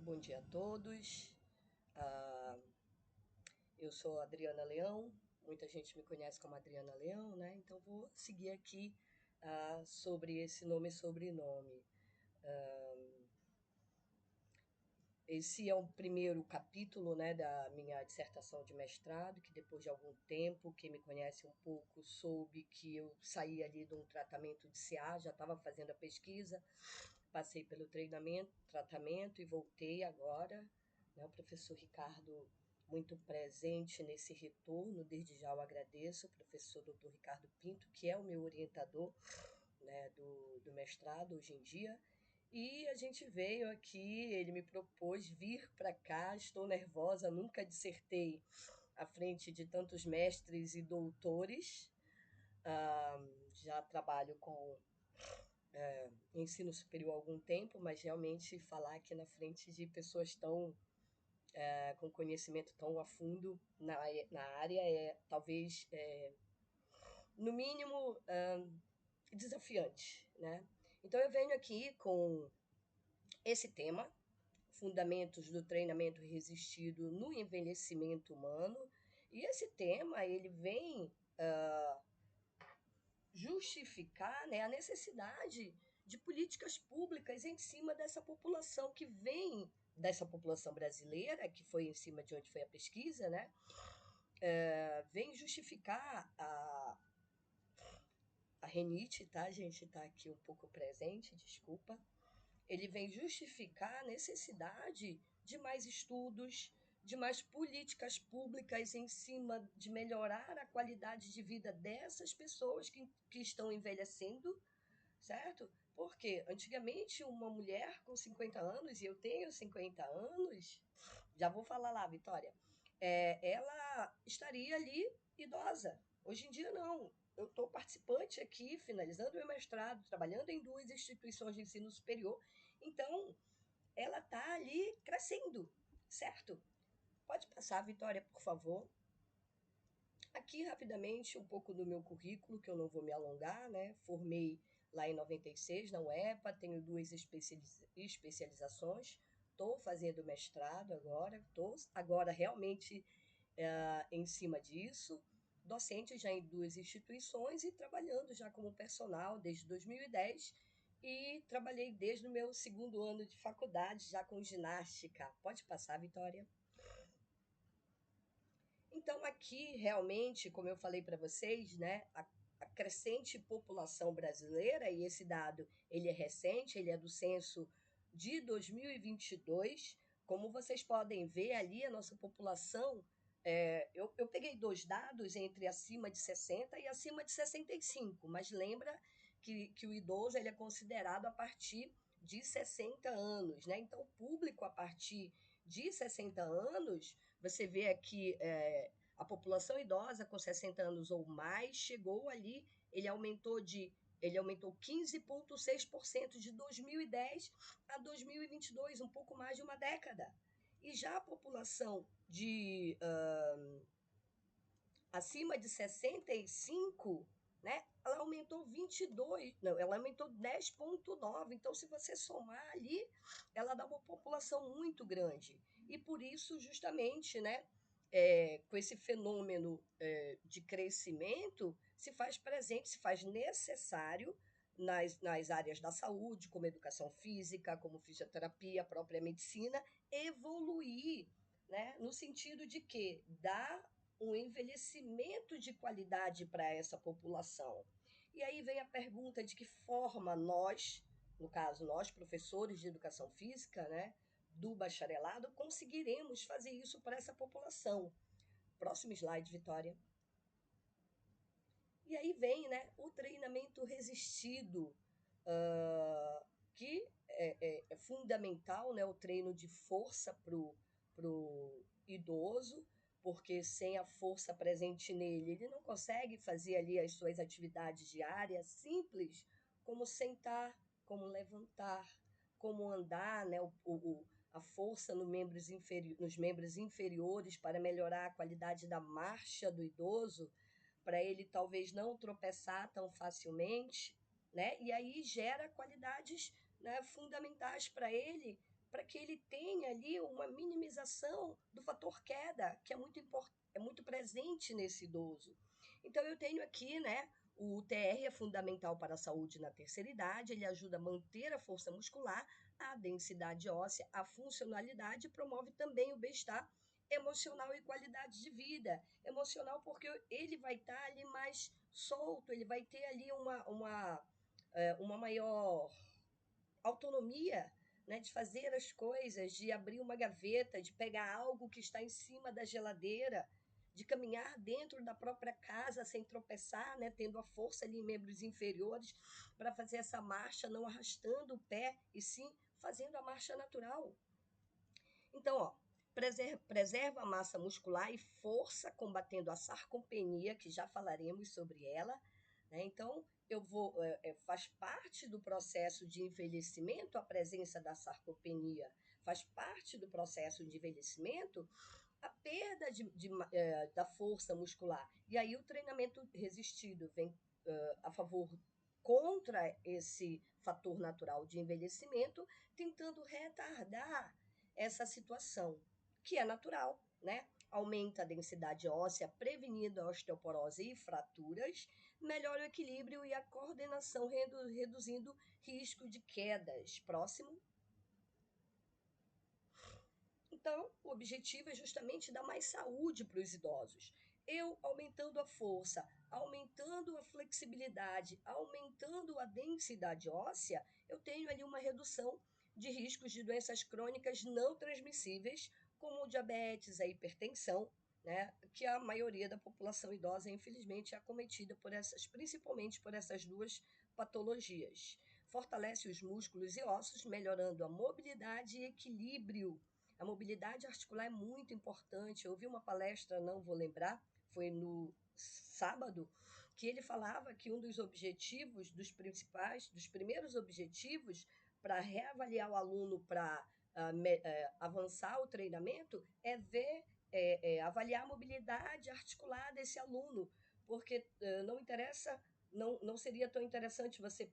Bom dia a todos. Ah, eu sou Adriana Leão, muita gente me conhece como Adriana Leão, né? Então vou seguir aqui sobre esse nome e sobrenome. Esse é o primeiro capítulo, né, da minha dissertação de mestrado, que depois de algum tempo, quem me conhece um pouco soube que eu saí ali de um tratamento de CA, já estava fazendo a pesquisa, passei pelo treinamento, tratamento e voltei agora, né, o professor Ricardo muito presente nesse retorno, desde já eu agradeço, o professor Dr. Ricardo Pinto, que é o meu orientador, né, do mestrado hoje em dia. E a gente veio aqui, ele me propôs vir para cá, estou nervosa, nunca dissertei à frente de tantos mestres e doutores. Ah, já trabalho com ensino superior há algum tempo, mas realmente falar aqui na frente de pessoas tão com conhecimento tão a fundo na área é talvez, no mínimo, desafiante, né? Então eu venho aqui com esse tema, fundamentos do treinamento resistido no envelhecimento humano, e esse tema ele vem justificar, né, a necessidade de políticas públicas em cima dessa população que vem dessa população brasileira, que foi em cima de onde foi a pesquisa, né? Vem justificar a renite, tá, gente? Tá aqui um pouco presente, desculpa. Ele vem justificar a necessidade de mais estudos, de mais políticas públicas em cima de melhorar a qualidade de vida dessas pessoas que estão envelhecendo, certo? Porque antigamente uma mulher com 50 anos, e eu tenho 50 anos, já vou falar lá, Vitória, ela estaria ali idosa. Hoje em dia não. Eu estou participante aqui, finalizando meu mestrado, trabalhando em duas instituições de ensino superior. Então, ela está ali crescendo, certo? Pode passar, Vitória, por favor. Aqui, rapidamente, um pouco do meu currículo, que eu não vou me alongar, né? Formei lá em 96 na UEPA, tenho duas especializações, estou fazendo mestrado agora, estou agora realmente em cima disso, docente já em duas instituições e trabalhando já como personal desde 2010 e trabalhei desde o meu segundo ano de faculdade já com ginástica. Pode passar, Vitória. Então, aqui, realmente, como eu falei para vocês, né, a crescente população brasileira, e esse dado ele é recente, ele é do censo de 2022. Como vocês podem ver ali, a nossa população, eu peguei dois dados entre acima de 60 e acima de 65, mas lembra que o idoso ele é considerado a partir de 60 anos, né? Então, o público a partir de 60 anos, você vê aqui a população idosa com 60 anos ou mais chegou ali, ele aumentou 15,6% de 2010 a 2022, um pouco mais de uma década. E já a população de acima de 65, né? Ela aumentou 22, não, ela aumentou 10,9. Então, se você somar ali, ela dá uma população muito grande. E por isso, justamente, né? Com esse fenômeno de crescimento, se faz presente, se faz necessário nas áreas da saúde, como educação física, como fisioterapia, a própria medicina, evoluir, né? No sentido de que dá um envelhecimento de qualidade para essa população. E aí vem a pergunta de que forma nós, no caso nós professores de educação física, né, do bacharelado, conseguiremos fazer isso para essa população. Próximo slide, Vitória. E aí vem, né, o treinamento resistido, que é fundamental, né, o treino de força para o idoso, porque sem a força presente nele, ele não consegue fazer ali as suas atividades diárias simples, como sentar, como levantar, como andar, né, a força nos membros inferiores para melhorar a qualidade da marcha do idoso, para ele talvez não tropeçar tão facilmente, né? E aí gera qualidades, né, fundamentais para ele, para que ele tenha ali uma minimização do fator queda, que é muito importante, é muito presente nesse idoso. Então eu tenho aqui, né, o TR é fundamental para a saúde na terceira idade, ele ajuda a manter a força muscular, a densidade óssea, a funcionalidade e promove também o bem-estar emocional e qualidade de vida. Emocional porque ele vai estar ali mais solto, ele vai ter ali uma maior autonomia, né, de fazer as coisas, de abrir uma gaveta, de pegar algo que está em cima da geladeira, de caminhar dentro da própria casa sem tropeçar, né, tendo a força ali em membros inferiores para fazer essa marcha, não arrastando o pé, e sim fazendo a marcha natural. Então, ó, preserva a massa muscular e força, combatendo a sarcopenia, que já falaremos sobre ela, né? Então, faz parte do processo de envelhecimento a presença da sarcopenia, faz parte do processo de envelhecimento a perda da força muscular. E aí o treinamento resistido vem a favor contra esse fator natural de envelhecimento, tentando retardar essa situação, que é natural, né? Aumenta a densidade óssea, prevenindo a osteoporose e fraturas, melhora o equilíbrio e a coordenação, reduzindo risco de quedas. Próximo. Então, o objetivo é justamente dar mais saúde para os idosos. Eu aumentando a força, aumentando a flexibilidade, aumentando a densidade óssea, eu tenho ali uma redução de riscos de doenças crônicas não transmissíveis, como o diabetes, a hipertensão, né, que a maioria da população idosa, infelizmente, é acometida por essas, principalmente por essas duas patologias. Fortalece os músculos e ossos, melhorando a mobilidade e equilíbrio. A mobilidade articular é muito importante. Eu ouvi uma palestra, não vou lembrar, foi no sábado, que ele falava que um dos objetivos, dos principais, dos primeiros objetivos para reavaliar o aluno para avançar o treinamento é avaliar a mobilidade articular desse aluno, porque não interessa, não seria tão interessante você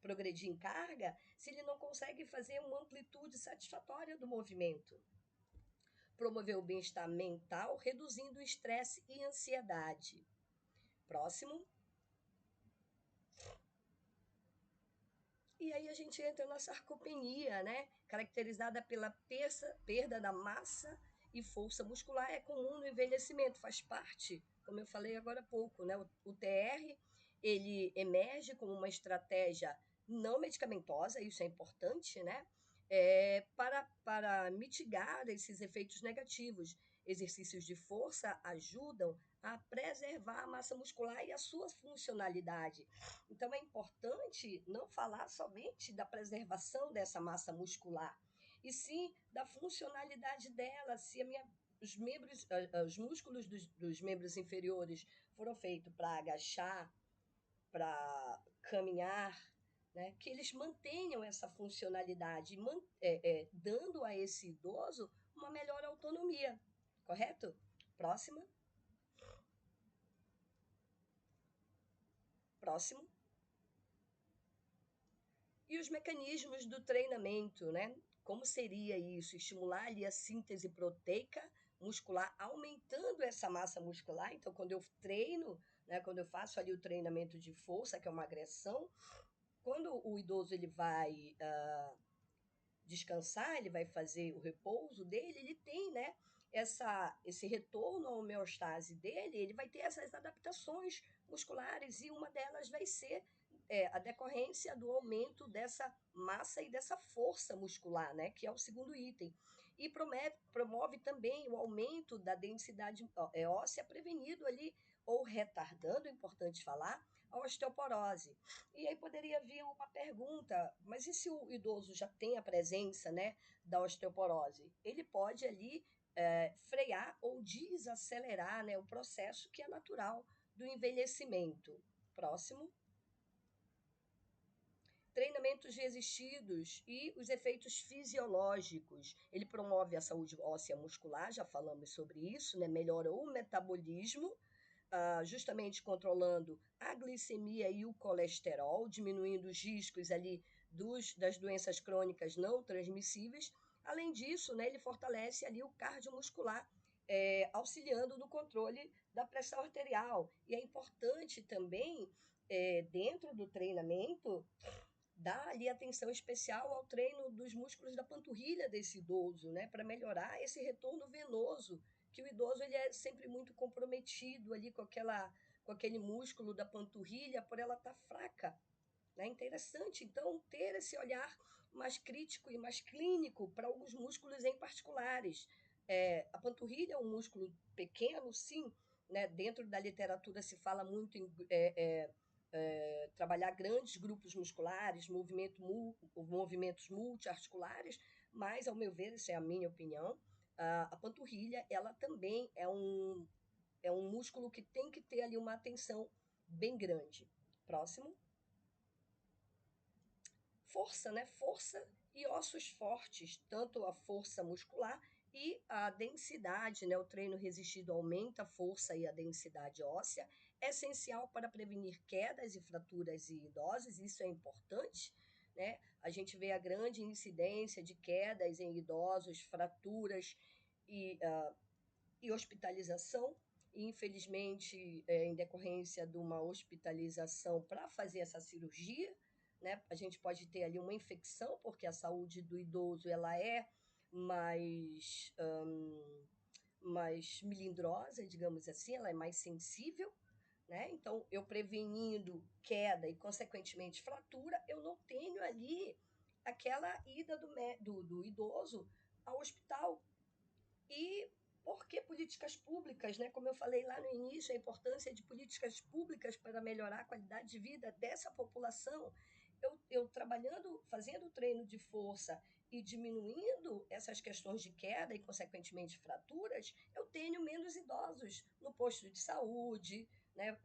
progredir em carga se ele não consegue fazer uma amplitude satisfatória do movimento. Promover o bem-estar mental, reduzindo o estresse e ansiedade. Próximo. E aí a gente entra na sarcopenia, né? Caracterizada pela perda da massa e força muscular. É comum no envelhecimento, faz parte, como eu falei agora há pouco, né? O TR, ele emerge como uma estratégia não medicamentosa, isso é importante, né? Para mitigar esses efeitos negativos. Exercícios de força ajudam a preservar a massa muscular e a sua funcionalidade. Então, é importante não falar somente da preservação dessa massa muscular, e sim da funcionalidade dela. Se os músculos dos membros inferiores foram feitos para agachar, para caminhar, né, que eles mantenham essa funcionalidade, dando a esse idoso uma melhor autonomia. Correto? Próxima. Próximo. E os mecanismos do treinamento, né? Como seria isso? Estimular ali a síntese proteica muscular, aumentando essa massa muscular. Então, quando eu treino, né, quando eu faço ali o treinamento de força, que é uma agressão, quando o idoso ele vai descansar, ele vai fazer o repouso dele, ele tem, né, esse retorno à homeostase dele, ele vai ter essas adaptações musculares, e uma delas vai ser a decorrência do aumento dessa massa e dessa força muscular, né, que é o segundo item. E promove também o aumento da densidade óssea, prevenido ali, ou retardando, é importante falar, a osteoporose. E aí poderia vir uma pergunta, mas e se o idoso já tem a presença, né, da osteoporose? Ele pode ali frear ou desacelerar, né, o processo que é natural do envelhecimento. Próximo. Treinamentos resistidos e os efeitos fisiológicos. Ele promove a saúde óssea muscular, já falamos sobre isso, né? Melhora o metabolismo, justamente controlando a glicemia e o colesterol, diminuindo os riscos ali das doenças crônicas não transmissíveis. Além disso, né, ele fortalece ali o cardiomuscular, auxiliando no controle da pressão arterial. E é importante também, dentro do treinamento, dar ali atenção especial ao treino dos músculos da panturrilha desse idoso, né, para melhorar esse retorno venoso, que o idoso ele é sempre muito comprometido ali com aquele músculo da panturrilha por ela estar fraca. É interessante, então, ter esse olhar mais crítico e mais clínico para alguns músculos em particulares. A panturrilha é um músculo pequeno, sim, né? Dentro da literatura se fala muito em trabalhar grandes grupos musculares, movimentos multiarticulares, mas, ao meu ver, essa é a minha opinião, a panturrilha ela também é um músculo que tem que ter ali uma atenção bem grande. Próximo. Força, né? Força e ossos fortes, tanto a força muscular e a densidade, né? O treino resistido aumenta a força e a densidade óssea, é essencial para prevenir quedas e fraturas em idosos, isso é importante, né? A gente vê a grande incidência de quedas em idosos, fraturas e hospitalização. E, infelizmente, em decorrência de uma hospitalização para fazer essa cirurgia, né, a gente pode ter ali uma infecção, porque a saúde do idoso ela é mais, mais melindrosa, digamos assim, ela é mais sensível. Né? Então, eu prevenindo queda e, consequentemente, fratura, eu não tenho ali aquela ida do idoso ao hospital. E por que políticas públicas, né? Como eu falei lá no início, a importância de políticas públicas para melhorar a qualidade de vida dessa população. Eu trabalhando, fazendo treino de força e diminuindo essas questões de queda e, consequentemente, fraturas, eu tenho menos idosos no posto de saúde, né?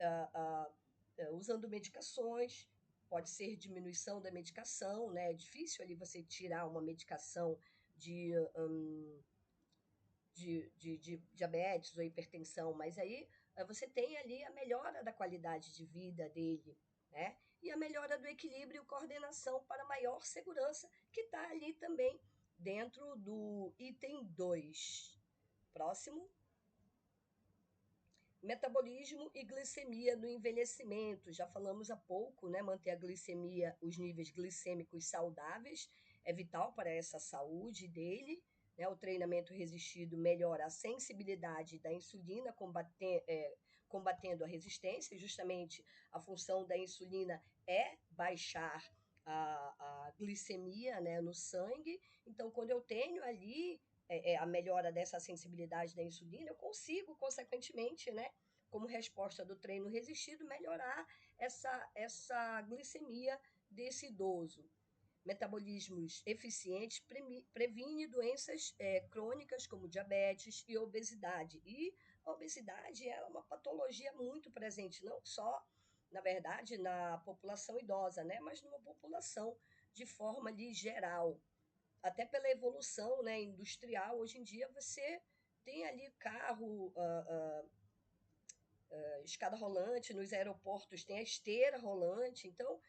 Usando medicações. Pode ser diminuição da medicação, né? É difícil ali você tirar uma medicação de de diabetes ou hipertensão, mas aí você tem ali a melhora da qualidade de vida dele, né? E a melhora do equilíbrio e coordenação para maior segurança, que está ali também dentro do item 2. Próximo. Metabolismo e glicemia no envelhecimento. Já falamos há pouco, né? Manter a glicemia, os níveis glicêmicos saudáveis é vital para essa saúde dele. Né? O treinamento resistido melhora a sensibilidade da insulina, combatendo a resistência. Justamente a função da insulina é baixar a glicemia, né, no sangue. Então, quando eu tenho ali a melhora dessa sensibilidade da insulina, eu consigo, consequentemente, né, como resposta do treino resistido, melhorar essa glicemia desse idoso. Metabolismos eficientes previne doenças crônicas como diabetes e obesidade. E a obesidade é uma patologia muito presente, não só, na verdade, na população idosa, né, mas numa população de forma ali geral. Até pela evolução, né, industrial, hoje em dia você tem ali carro, escada rolante, nos aeroportos tem a esteira rolante, então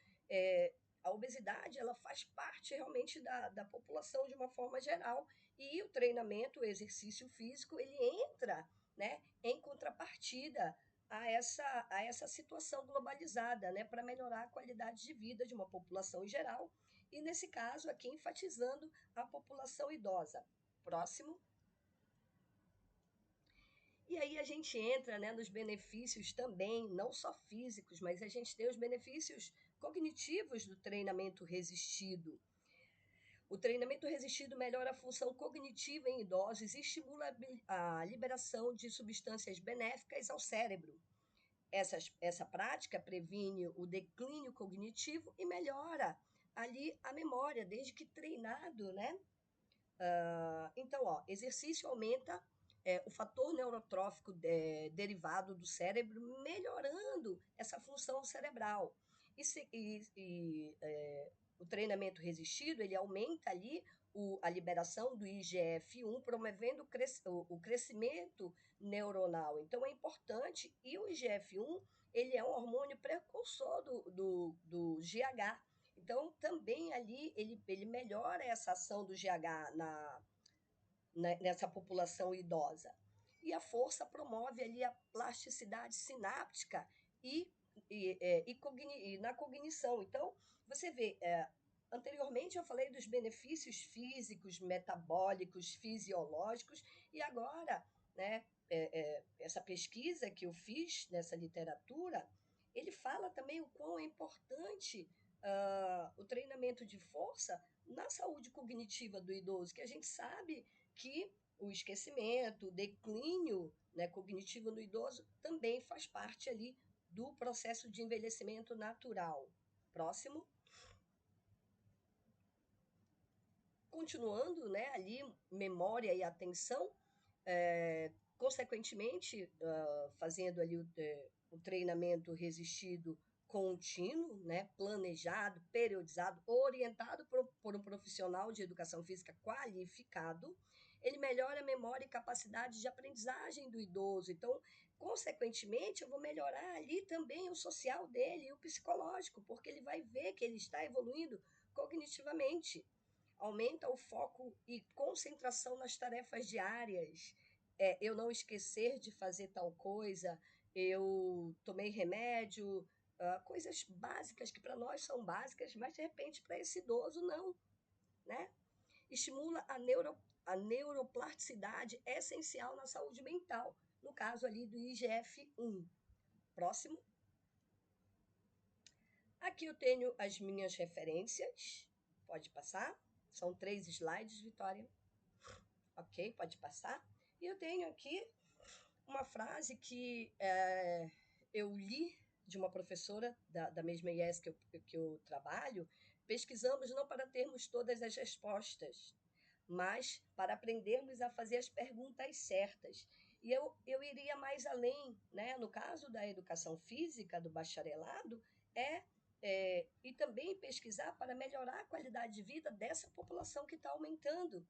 a obesidade ela faz parte realmente da população de uma forma geral, e o treinamento, o exercício físico, ele entra, né, em contrapartida a essa situação globalizada, né, para melhorar a qualidade de vida de uma população em geral, e nesse caso aqui enfatizando a população idosa. Próximo. E aí a gente entra, né, nos benefícios também, não só físicos, mas a gente tem os benefícios cognitivos do treinamento resistido. O treinamento resistido melhora a função cognitiva em idosos e estimula a liberação de substâncias benéficas ao cérebro. Essa prática previne o declínio cognitivo e melhora ali a memória, desde que treinado, né? Então, ó, exercício aumenta o fator neurotrófico derivado do cérebro, melhorando essa função cerebral. O treinamento resistido, ele aumenta ali a liberação do IGF-1, promovendo o crescimento neuronal. Então, é importante. E o IGF-1, ele é um hormônio precursor do GH. Então, também ali ele melhora essa ação do GH nessa população idosa. E a força promove ali a plasticidade sináptica e, e na cognição. Então, você vê, anteriormente eu falei dos benefícios físicos, metabólicos, fisiológicos, e agora, né, essa pesquisa que eu fiz nessa literatura, ele fala também o quão é importante o treinamento de força na saúde cognitiva do idoso, que a gente sabe que o esquecimento, o declínio, né, cognitivo no idoso também faz parte ali do processo de envelhecimento natural. Próximo. Continuando, né, ali, memória e atenção, consequentemente, fazendo ali o treinamento resistido contínuo, né, planejado, periodizado, orientado por um profissional de educação física qualificado, ele melhora a memória e capacidade de aprendizagem do idoso. Então, consequentemente, eu vou melhorar ali também o social dele e o psicológico, porque ele vai ver que ele está evoluindo cognitivamente. Aumenta o foco e concentração nas tarefas diárias. Eu não esquecer de fazer tal coisa, eu tomei remédio, coisas básicas que para nós são básicas, mas de repente para esse idoso não, né? Estimula a neuroplasticidade essencial na saúde mental, no caso ali do IGF-1. Próximo. Aqui eu tenho as minhas referências, pode passar, são 3 slides, Vitória. Ok, pode passar. E eu tenho aqui uma frase que eu li de uma professora da mesma IES que eu trabalho. Pesquisamos não para termos todas as respostas, mas para aprendermos a fazer as perguntas certas. E eu iria mais além, né? No caso da educação física, do bacharelado, e também pesquisar para melhorar a qualidade de vida dessa população que está aumentando,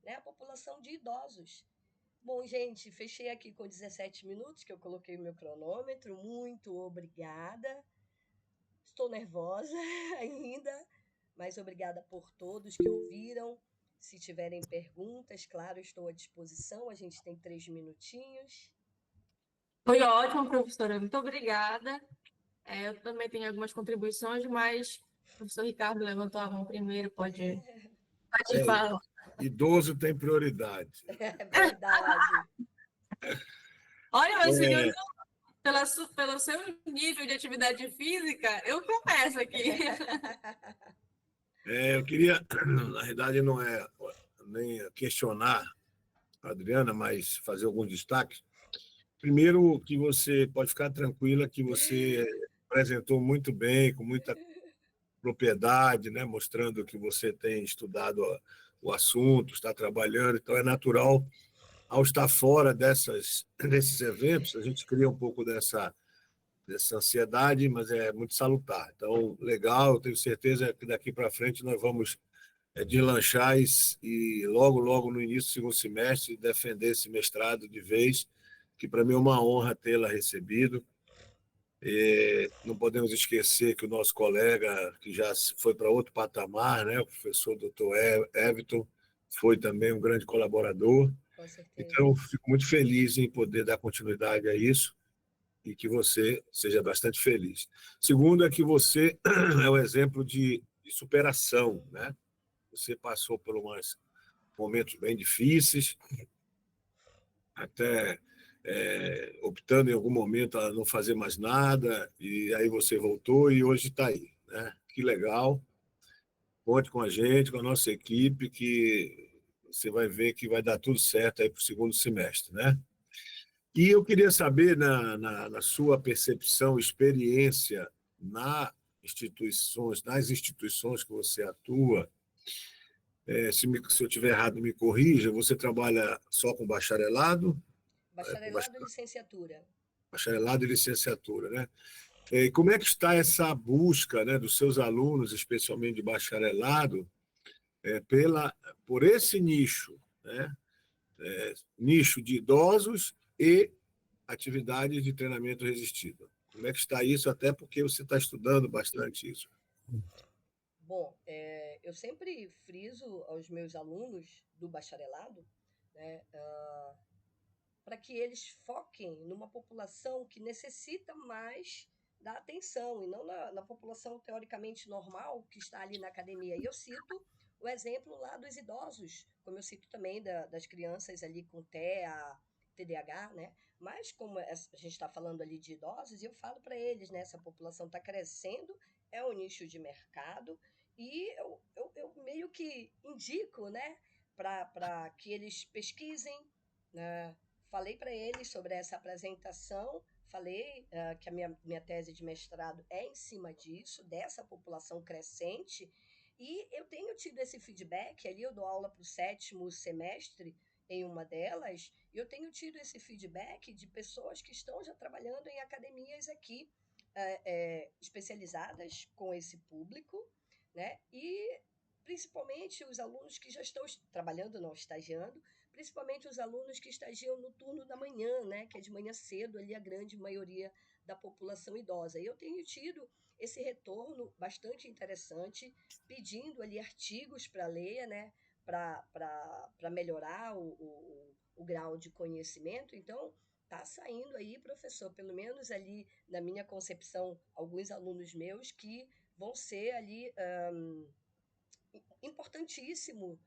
né? A população de idosos. Bom, gente, fechei aqui com 17 minutos, que eu coloquei o meu cronômetro. Muito obrigada. Estou nervosa ainda, mas obrigada por todos que ouviram. Se tiverem perguntas, claro, estou à disposição. A gente tem 3 minutinhos. Foi ótimo, professora. Muito obrigada. Eu também tenho algumas contribuições, mas o professor Ricardo levantou a mão primeiro, pode É, falar. idoso tem prioridade. É verdade. Olha, mas senhores, É, pelo seu nível de atividade física, eu começo aqui. eu queria, na realidade, não é nem questionar a Adriana, mas fazer alguns destaques. Primeiro, que você pode ficar tranquila que você apresentou muito bem, com muita propriedade, né, mostrando que você tem estudado o assunto, está trabalhando, então é natural, ao estar fora desses eventos, a gente cria um pouco dessa ansiedade, mas é muito salutar. Então, legal, eu tenho certeza que daqui para frente nós vamos deslanchar e logo, logo no início do segundo semestre, defender esse mestrado de vez, que para mim é uma honra tê-la recebido. Não podemos esquecer que o nosso colega, que já foi para outro patamar, né, o professor Dr. Everton, foi também um grande colaborador. Com certeza. Então, fico muito feliz em poder dar continuidade a isso e que você seja bastante feliz. Segundo é que você é um exemplo de superação, né? Você passou por uns momentos bem difíceis, até optando em algum momento a não fazer mais nada, e aí você voltou e hoje está aí, né? Que legal. Conte com a gente, com a nossa equipe, que você vai ver que vai dar tudo certo aí para o segundo semestre, né? E eu queria saber, na sua percepção, experiência nas instituições que você atua, se eu estiver errado, me corrija, você trabalha só com bacharelado? Bacharelado e licenciatura. Bacharelado e licenciatura, né? E como é que está essa busca, né, dos seus alunos, especialmente de bacharelado, por esse nicho, né? Nicho de idosos e atividades de treinamento resistido. Como é que está isso? Até porque você está estudando bastante isso. Bom, eu sempre friso aos meus alunos do bacharelado, né, para que eles foquem numa população que necessita mais da atenção e não na população teoricamente normal que está ali na academia. E eu cito o exemplo lá dos idosos, como eu cito também das crianças ali com TEA, TDAH, né? Mas como a gente está falando ali de idosos, eu falo para eles, né? Essa população está crescendo, é um nicho de mercado, e eu meio que indico, né? Para que eles pesquisem, né? Falei para eles sobre essa apresentação, falei que a minha tese de mestrado é em cima disso, dessa população crescente, e eu tenho tido esse feedback. Ali eu dou aula para o 7º semestre em uma delas, e eu tenho tido esse feedback de pessoas que estão já trabalhando em academias aqui, especializadas com esse público, né? E principalmente os alunos que já estão trabalhando, não estagiando, principalmente os alunos que estagiam no turno da manhã, né, que é de manhã cedo, ali a grande maioria da população idosa. E eu tenho tido esse retorno bastante interessante, pedindo ali artigos para ler, né, para melhorar o grau de conhecimento. Então, está saindo aí, professor, pelo menos ali, na minha concepção, alguns alunos meus que vão ser ali importantíssimo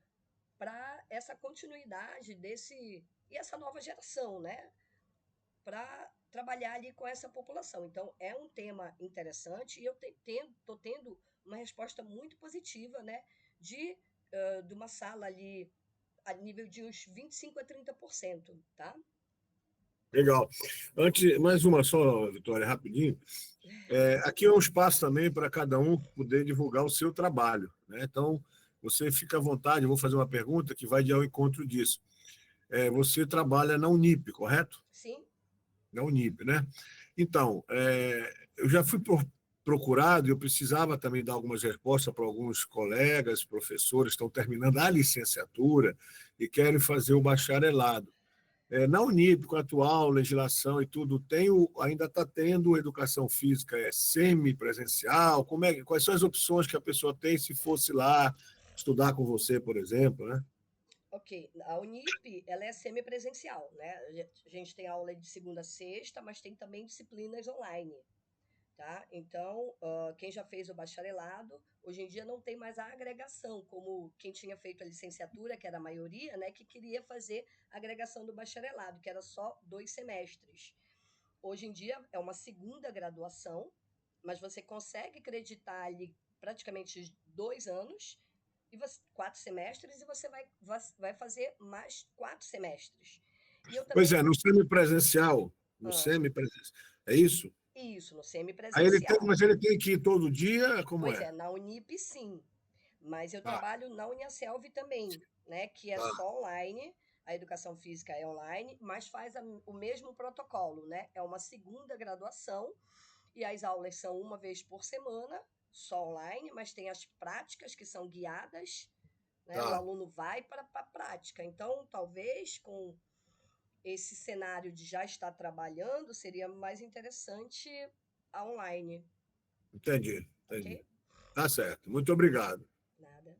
para essa continuidade desse e essa nova geração, né? Para trabalhar ali com essa população. Então, é um tema interessante e eu estou tendo uma resposta muito positiva, né? De uma sala ali a nível de uns 25 a 30%, tá? Legal. Antes, mais uma só, Vitória, rapidinho. Aqui é um espaço também para cada um poder divulgar o seu trabalho, né? Então, você fica à vontade, eu vou fazer uma pergunta que vai de ao encontro disso. Você trabalha na Unip, correto? Sim. Na Unip, né? Então, eu já fui procurado e eu precisava também dar algumas respostas para alguns colegas, professores que estão terminando a licenciatura e querem fazer o bacharelado. Na Unip, com a atual legislação e tudo, ainda está tendo educação física semipresencial? Quais são as opções que a pessoa tem se fosse lá estudar com você, por exemplo, né? Ok, a Unip, ela é semipresencial, né? A gente tem aula de segunda a sexta, mas tem também disciplinas online, tá? Então, quem já fez o bacharelado, hoje em dia não tem mais a agregação, como quem tinha feito a licenciatura, que era a maioria, né, que queria fazer a agregação do bacharelado, que era só 2 semestres. Hoje em dia é uma segunda graduação, mas você consegue acreditar ali praticamente 2 anos, e 4 semestres, e você vai fazer mais 4 semestres. E eu Pois também. no semipresencial, no Ah, semipresencial, é isso? isso, no Aí semipresencial. mas ele tem que ir todo dia, como Pois é? é, na Unip sim, mas eu Tá, trabalho na Uniaselv também, né, que é tá. só online, a educação física é online, mas faz o mesmo protocolo, né? É uma segunda graduação e as aulas são uma vez por semana, só online, mas tem as práticas que são guiadas, né? O Tá. aluno vai para a prática. Então, talvez com esse cenário de já estar trabalhando, seria mais interessante a online, Entendi, ok? entendi. Tá certo. Muito obrigado. Nada.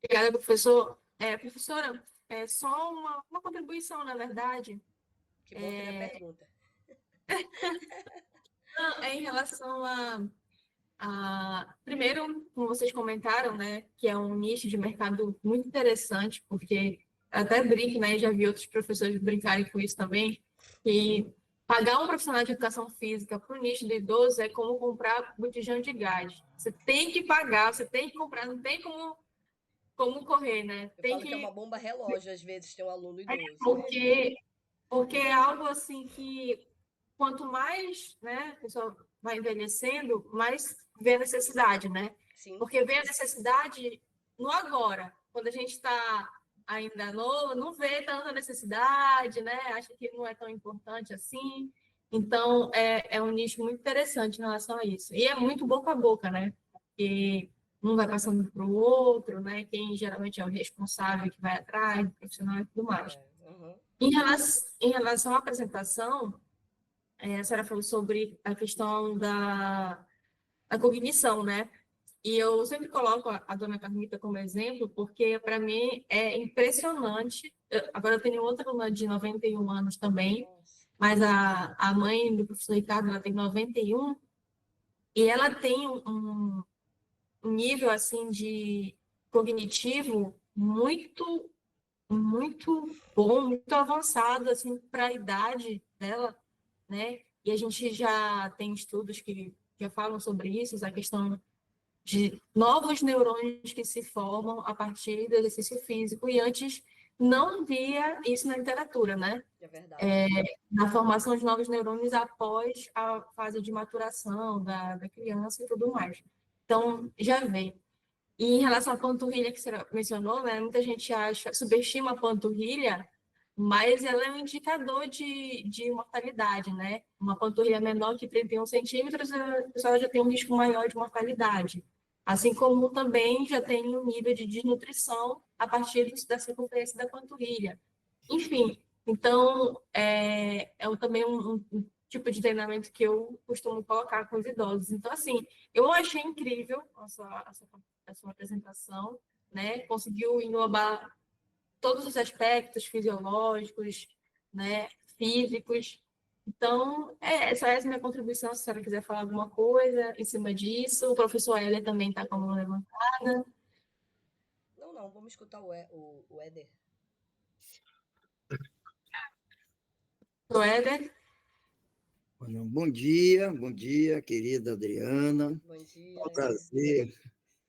Obrigada, professor. Professora, só uma contribuição, na verdade. Que bom que não é pergunta. Não, em relação primeiro, como vocês comentaram, né, que é um nicho de mercado muito interessante, porque até brinco, né, já vi outros professores brincarem com isso também, que pagar um profissional de educação física para o nicho de idoso é como comprar botijão de gás. Você tem que pagar, você tem que comprar, não tem como correr, né? Eu Tem falo que é uma que... bomba relógio, às vezes, ter um aluno idoso. Porque é algo assim que quanto mais, né, a pessoa vai envelhecendo, mais vê a necessidade, né? Sim, Porque vê a necessidade no agora. Quando a gente está ainda novo, não vê tanta necessidade, né? Acha que não é tão importante assim. Então, é um nicho muito interessante em relação a isso. E é muito boca a boca, né? Porque um vai passando para o outro, né? Quem geralmente é o responsável que vai atrás, o profissional e tudo mais. uhum. Em relação à apresentação, a senhora falou sobre a questão a cognição, né? E eu sempre coloco a dona Carmita como exemplo, porque para mim é impressionante. Agora eu tenho outra aluna de 91 anos também, Nossa. mas a mãe do professor Ricardo, ela tem 91, e ela tem um nível assim de cognitivo muito bom, muito avançado assim para a idade dela, né? E a gente já tem estudos que já falam sobre isso, a questão de novos neurônios que se formam a partir do exercício físico, e antes não via isso na literatura, né? É verdade. Na formação de novos neurônios após a fase de maturação da criança e tudo mais. Então, já vem. E em relação à panturrilha que você mencionou, né, muita gente subestima a panturrilha, mas ela é um indicador de mortalidade, né? Uma panturrilha menor que 31 centímetros, a pessoa já tem um risco maior de mortalidade. Assim como também já tem um nível de desnutrição a partir da circunferência da panturrilha. Enfim, então, também um tipo de treinamento que eu costumo colocar com os idosos. Então, assim, eu achei incrível a sua apresentação, né? Conseguiu englobar todos os aspectos fisiológicos, né? Físicos. Então, essa é a minha contribuição. Se a senhora quiser falar alguma coisa em cima disso, o professor Heller também está com a mão levantada. Não, vamos escutar o Éder. O Heller. Bom dia, querida Adriana. Bom dia, É um Éder. prazer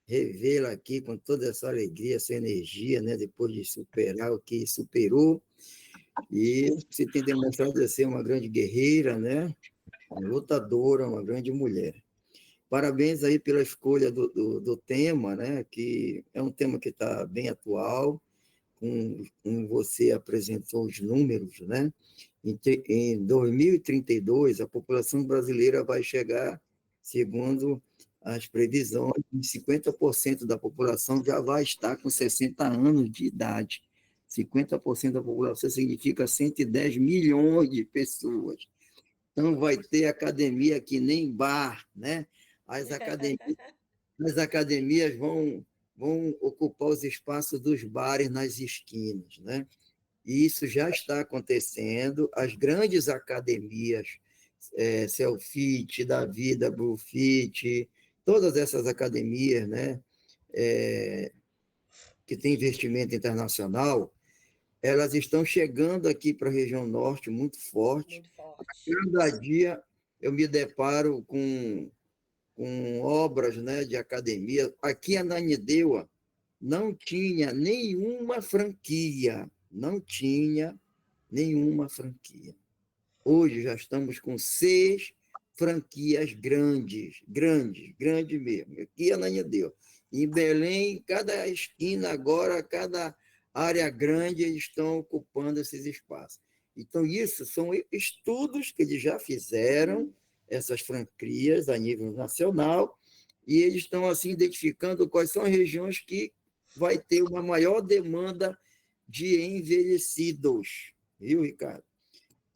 revê-la aqui com toda essa alegria, essa energia, né? Depois de superar o que superou. E você tem demonstrado ser uma grande guerreira, né? Uma lutadora, uma grande mulher. Parabéns aí pela escolha do tema, né? Que é um tema que está bem atual, como você apresentou os números, né? Em 2032, a população brasileira vai chegar, segundo as previsões, 50% da população já vai estar com 60 anos de idade. 50% da população significa 110 milhões de pessoas. Então, vai ter academia que nem bar, né? As academias vão ocupar os espaços dos bares nas esquinas, né? E isso já está acontecendo. As grandes academias, Selfit, da Vida, Bluefit, todas essas academias, né, que têm investimento internacional, elas estão chegando aqui para a região norte muito forte. Muito forte. Cada dia eu me deparo com obras, né, de academia. Aqui em Ananindeua não tinha nenhuma franquia, não tinha nenhuma franquia. Hoje já estamos com 6 franquias grandes mesmo. Aqui em Ananindeua. Em Belém, cada esquina agora, cada área grande, eles estão ocupando esses espaços. Então, isso são estudos que eles já fizeram, essas franquias a nível nacional, e eles estão assim identificando quais são as regiões que vai ter uma maior demanda de envelhecidos, viu, Ricardo?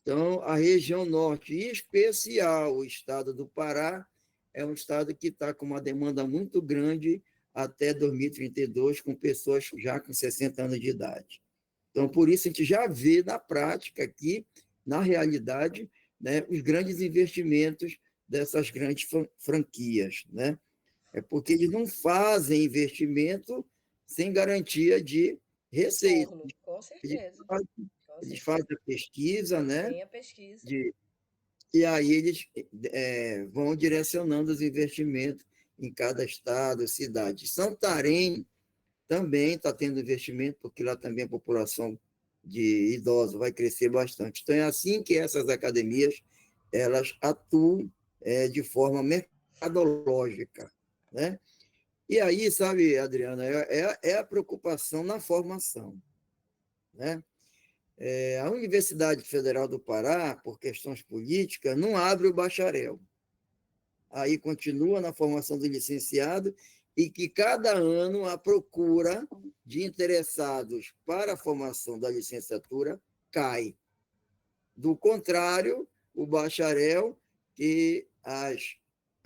Então, a região norte, em especial o estado do Pará, é um estado que está com uma demanda muito grande até 2032, com pessoas já com 60 anos de idade. Então, por isso, a gente já vê na prática aqui, na realidade, né, os grandes investimentos dessas grandes franquias, né? É porque eles não fazem investimento sem garantia de receita. Retorno, com Eles certeza. fazem, Com eles certeza. fazem a pesquisa, né? Tem a pesquisa. E aí eles vão direcionando os investimentos em cada estado, cidade. Santarém também está tendo investimento, porque lá também a população de idosos vai crescer bastante. Então, é assim que essas academias elas atuam de forma mercadológica, né? E aí, sabe, Adriana, é a preocupação na formação, né? A Universidade Federal do Pará, por questões políticas, não abre o bacharel. Aí continua na formação do licenciado e que cada ano a procura de interessados para a formação da licenciatura cai. Do contrário, o bacharel, que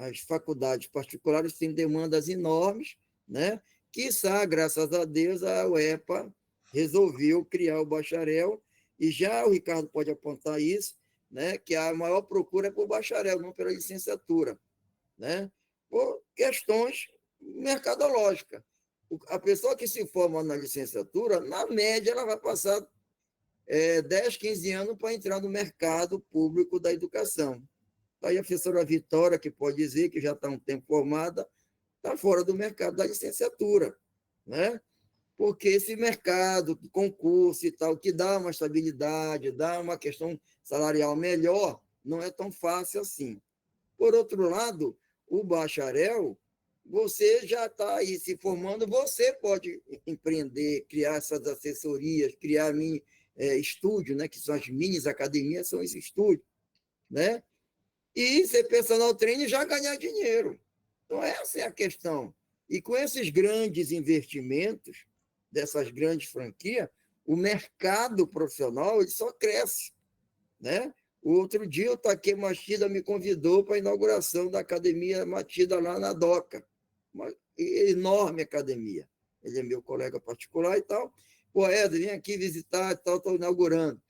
as faculdades particulares têm demandas enormes, né? Quiçá, graças a Deus, a UEPA resolveu criar o bacharel, e já o Ricardo pode apontar isso, né? Que a maior procura é por bacharel, não pela licenciatura, né? Por questões mercadológicas. A pessoa que se forma na licenciatura, na média, ela vai passar 10, 15 anos para entrar no mercado público da educação. Aí a professora Vitória, que pode dizer que já está um tempo formada, está fora do mercado da licenciatura, né? Porque esse mercado, concurso e tal, que dá uma estabilidade, dá uma questão salarial melhor, não é tão fácil assim. Por outro lado, o bacharel, você já está aí se formando, você pode empreender, criar essas assessorias, criar estúdio, né, que são as minis academias, são esses estúdios, né? E ser personal trainer já ganhar dinheiro. Então, essa é a questão. E com esses grandes investimentos, dessas grandes franquias, o mercado profissional ele só cresce, né? O outro dia o Taque Machida me convidou para a inauguração da Academia Machida lá na Doca. Uma enorme academia. Ele é meu colega particular e tal. Pô, Ed, vem aqui visitar e tal, estou inaugurando.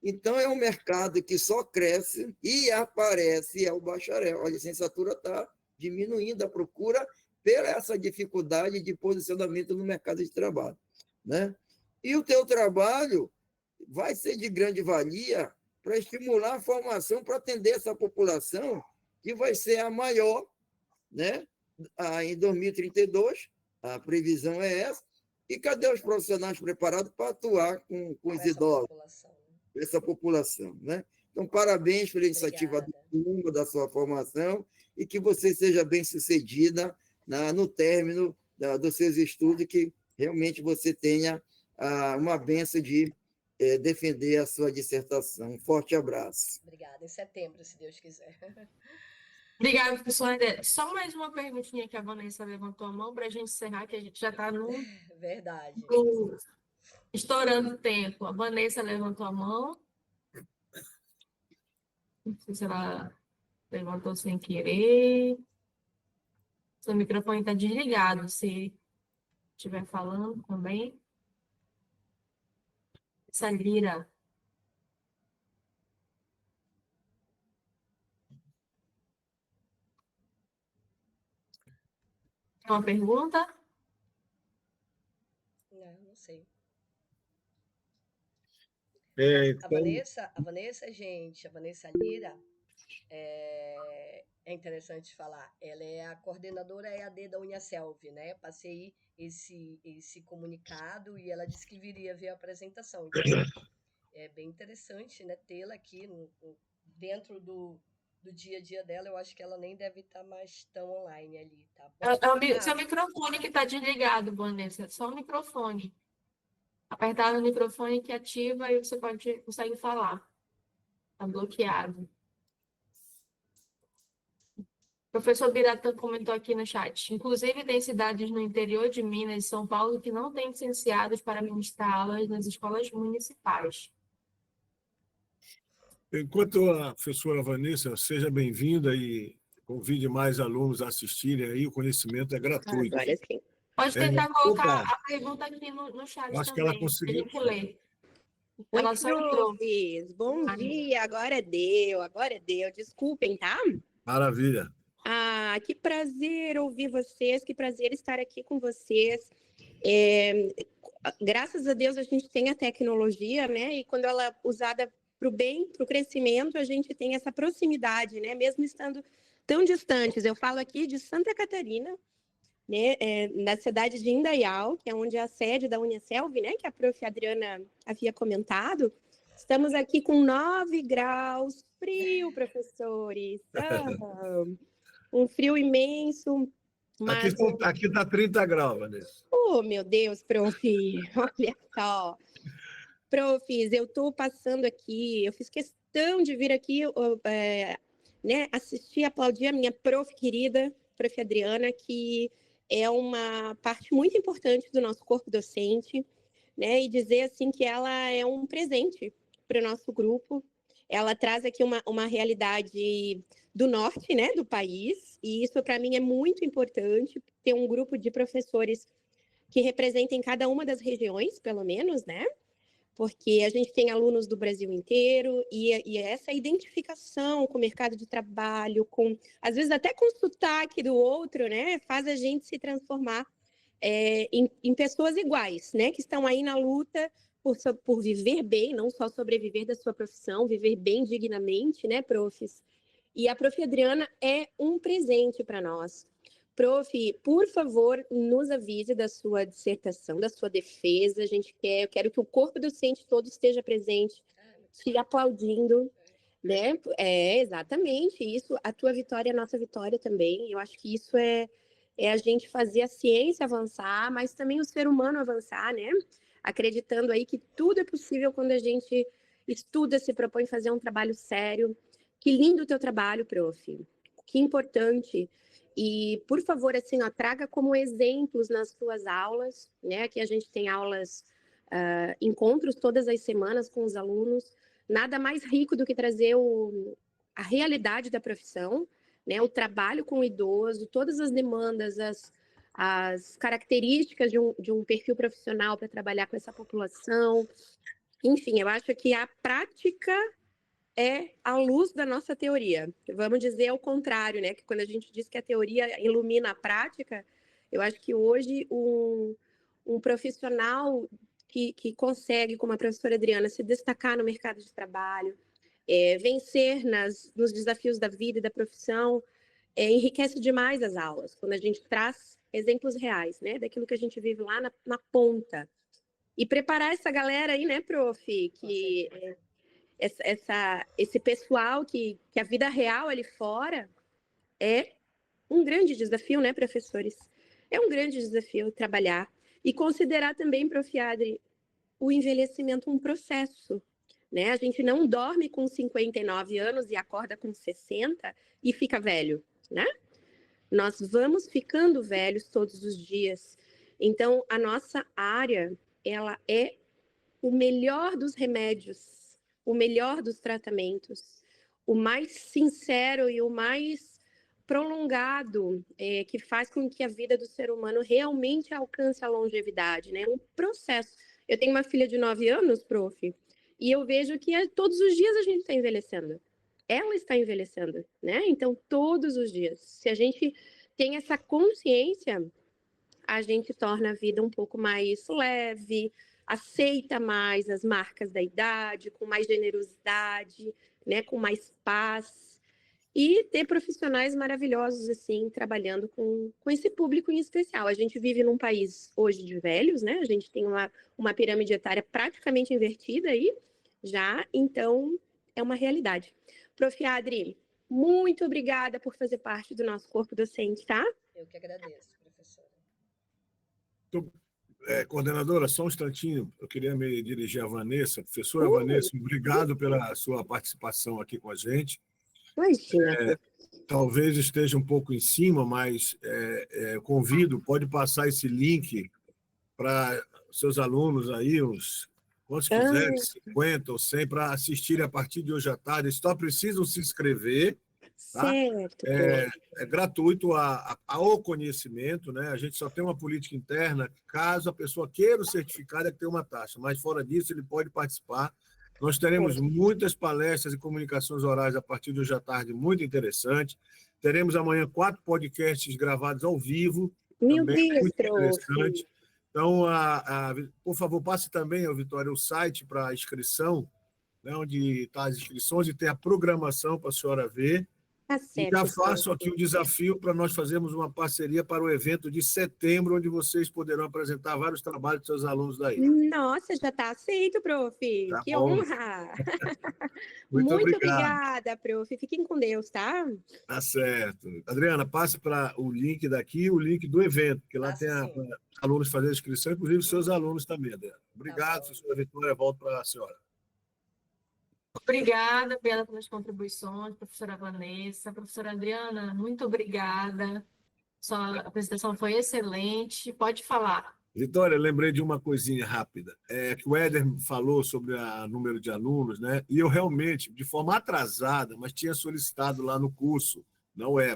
Então, é um mercado que só cresce e aparece o bacharel. A licenciatura está diminuindo a procura pela essa dificuldade de posicionamento no mercado de trabalho, né? E o teu trabalho vai ser de grande valia para estimular a formação para atender essa população, que vai ser a maior, né? Em 2032, a previsão é essa. E cadê os profissionais preparados para atuar com os idosos? Essa população, né? Então, parabéns pela iniciativa da sua formação e que você seja bem-sucedida no término dos seus estudos e que realmente você tenha uma bênção de defender a sua dissertação. Um forte abraço. Obrigada. Em setembro, se Deus quiser. Obrigada, professora. Só mais uma perguntinha que a Vanessa levantou a mão para a gente encerrar, que a gente já está Verdade. Estourando o tempo. A Vanessa levantou a mão. Não sei se ela levantou sem querer. Seu microfone está desligado, se estiver falando também. Salira. Uma pergunta? Não sei. Então... A Vanessa, gente, a Vanessa Lira, é interessante falar, ela é a coordenadora EAD da Uniaselv, né? Passei esse comunicado e ela disse que viria ver a apresentação. Então, é bem interessante, né, tê-la aqui dentro do dia a dia dela. Eu acho que ela nem deve estar mais tão online ali, tá? Seu microfone que está desligado, Vanessa, só o microfone. Apertar no microfone que ativa e você consegue falar. Está bloqueado. O professor Biratã comentou aqui no chat. Inclusive, tem cidades no interior de Minas e São Paulo que não têm licenciados para ministrar aulas nas escolas municipais. Enquanto a professora Vanessa, seja bem-vinda e convide mais alunos a assistirem aí, o conhecimento é gratuito. Agora sim. Pode tentar colocar a pergunta aqui no chat acho também. que ela conseguiu. A gente lê. Oi, Ela só entrou. bom dia, agora deu. Desculpem, tá? Maravilha. Que prazer ouvir vocês, que prazer estar aqui com vocês. Graças a Deus a gente tem a tecnologia, né? E quando ela é usada para o bem, para o crescimento, a gente tem essa proximidade, né? Mesmo estando tão distantes. Eu falo aqui de Santa Catarina, né, na cidade de Indaial, que é onde é a sede da Uniaselv, né, que a prof. Adriana havia comentado. Estamos aqui com 9 graus, frio, professores. Um frio imenso. Mas... Aqui está 30 graus, Vanessa. Oh, meu Deus, prof, olha só. Profs, eu estou passando aqui, eu fiz questão de vir aqui, né, assistir, aplaudir a minha prof querida, prof. Adriana, que é uma parte muito importante do nosso corpo docente, né, e dizer assim que ela é um presente para o nosso grupo. Ela traz aqui uma realidade do norte, né, do país, e isso para mim é muito importante, ter um grupo de professores que representem cada uma das regiões, pelo menos, né? Porque a gente tem alunos do Brasil inteiro e essa identificação com o mercado de trabalho, com às vezes até com o sotaque do outro, né, faz a gente se transformar em pessoas iguais, né, que estão aí na luta por viver bem, não só sobreviver da sua profissão, viver bem dignamente, né, profs? E a Prof. Adriana é um presente para nós. Prof, por favor, nos avise da sua dissertação, da sua defesa. Eu quero que o corpo docente todo esteja presente, te aplaudindo, né? Exatamente isso. A tua vitória é a nossa vitória também. Eu acho que isso é a gente fazer a ciência avançar, mas também o ser humano avançar, né? Acreditando aí que tudo é possível quando a gente estuda, se propõe fazer um trabalho sério. Que lindo o teu trabalho, prof. Que importante. E, por favor, assim, ó, traga como exemplos nas suas aulas, né? Aqui a gente tem aulas, encontros todas as semanas com os alunos. Nada mais rico do que trazer a realidade da profissão, né? O trabalho com o idoso, todas as demandas, as características de um perfil profissional para trabalhar com essa população. Enfim, eu acho que a prática é a luz da nossa teoria. Vamos dizer ao contrário, né? Que quando a gente diz que a teoria ilumina a prática, eu acho que hoje um profissional que consegue, como a professora Adriana, se destacar no mercado de trabalho, vencer nos desafios da vida e da profissão, enriquece demais as aulas, quando a gente traz exemplos reais, né? Daquilo que a gente vive lá na ponta. E preparar essa galera aí, né, prof? Que esse pessoal que a vida real ali fora é um grande desafio, né, professores? É um grande desafio trabalhar. E considerar também, prof. Adri, o envelhecimento um processo, né? A gente não dorme com 59 anos e acorda com 60 e fica velho, né? Nós vamos ficando velhos todos os dias. Então, a nossa área, ela é o melhor dos remédios, o melhor dos tratamentos, o mais sincero e o mais prolongado, que faz com que a vida do ser humano realmente alcance a longevidade, né? Um processo. Eu tenho uma filha de 9 anos, prof, e eu vejo que todos os dias a gente está envelhecendo. Ela está envelhecendo, né? Então, todos os dias. Se a gente tem essa consciência, a gente torna a vida um pouco mais leve, aceita mais as marcas da idade, com mais generosidade, né, com mais paz, e ter profissionais maravilhosos, assim, trabalhando com esse público em especial. A gente vive num país hoje de velhos, né, a gente tem uma pirâmide etária praticamente invertida aí, já, então é uma realidade. Prof. Adri, muito obrigada por fazer parte do nosso corpo docente, tá? Eu que agradeço, professora. Coordenadora, só um instantinho, eu queria me dirigir à Vanessa. Professora Vanessa, obrigado pela sua participação aqui com a gente. Imagina. Talvez esteja um pouco em cima, mas convido, pode passar esse link para seus alunos aí, quantos quiserem, 50 ou 100, para assistirem a partir de hoje à tarde. Só precisam se inscrever. Tá? Certo. É gratuito ao conhecimento, né? A gente só tem uma política interna, caso a pessoa queira o certificado, é que tem uma taxa, mas fora disso ele pode participar. Nós teremos muitas palestras e comunicações orais a partir de hoje à tarde, muito interessante. Teremos amanhã 4 podcasts gravados ao vivo, Meu também Deus, muito prof. interessante. Então, por favor, passe também, Vitória, o site para inscrição, né, onde estão as inscrições e tem a programação para a senhora ver. Tá E certo, já faço aqui o desafio para nós fazermos uma parceria para o evento de setembro, onde vocês poderão apresentar vários trabalhos dos seus alunos daí. Nossa, já está aceito, prof. Tá Que bom. honra. Muito obrigado. Obrigada, prof. Fiquem com Deus, tá? Tá certo. Adriana, passe para o link daqui e o link do evento, que lá tem alunos fazendo inscrição, inclusive seus alunos também, Adriana. Obrigado, professora Vitória. Volto para a senhora. Obrigada pelas contribuições, professora Vanessa. Professora Adriana, muito obrigada. Sua apresentação foi excelente. Pode falar. Vitória, lembrei de uma coisinha rápida, que o Éder falou sobre o número de alunos, né? E eu realmente, de forma atrasada, mas tinha solicitado lá no curso, na UEPA,